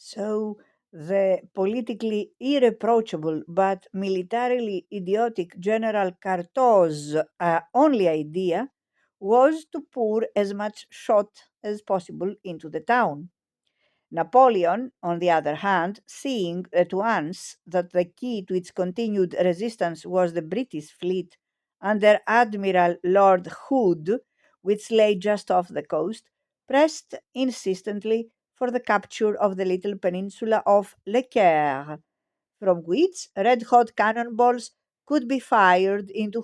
So the politically irreproachable but militarily idiotic General Cartos's only idea was to pour as much shot as possible into the town. Napoleon, on the other hand, seeing at once that the key to its continued resistance was the British fleet under Admiral Lord Hood, which lay just off the coast, pressed insistently for the capture of the little peninsula of Le Caire, from which red hot cannonballs could be fired into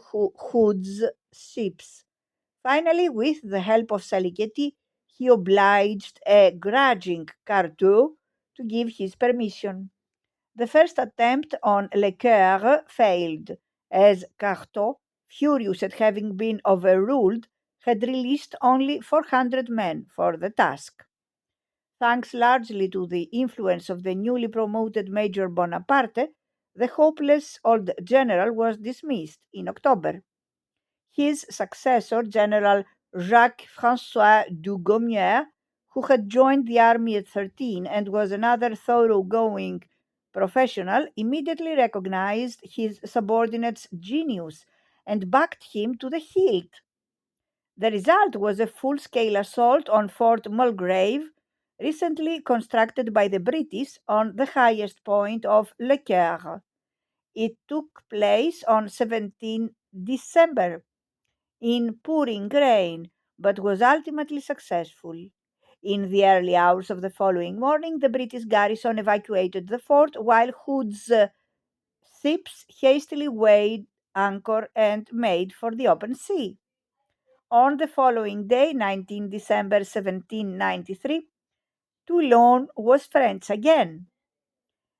Hood's ships. Finally, with the help of Saligetti, he obliged a grudging Carteau to give his permission. The first attempt on Le Coeur failed, as Carteau, furious at having been overruled, had released only 400 men for the task. Thanks largely to the influence of the newly promoted Major Bonaparte, the hopeless old general was dismissed in October. His successor, General Jacques-François Dugommier, who had joined the army at 13 and was another thoroughgoing professional, immediately recognized his subordinate's genius and backed him to the hilt. The result was a full-scale assault on Fort Mulgrave, recently constructed by the British on the highest point of Le Coeur. It took place on 17 December in pouring rain, but was ultimately successful. In the early hours of the following morning, the British garrison evacuated the fort while Hood's ships hastily weighed anchor and made for the open sea. On the following day, 19 December 1793, Toulon was French again.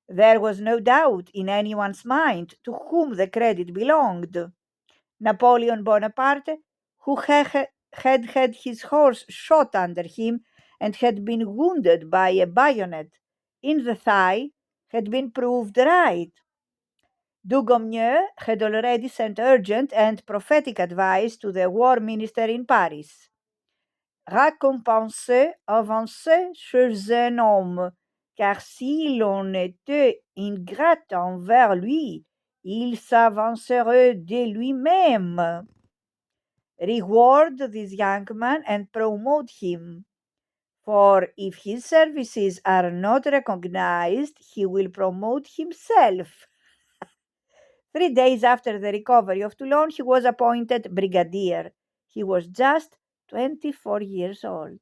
There was no doubt in anyone's mind to whom the credit belonged. Napoleon Bonaparte, who had his horse shot under him and had been wounded by a bayonet in the thigh, had been proved right. Dugommier had already sent urgent and prophetic advice to the war minister in Paris. Récompenser, avancerait chez un homme, car si l'on était ingrat envers lui, il s'avancerait de lui-même. Reward this young man and promote him. For if his services are not recognized, he will promote himself. 3 days after the recovery of Toulon, he was appointed brigadier. He was just 24 years old.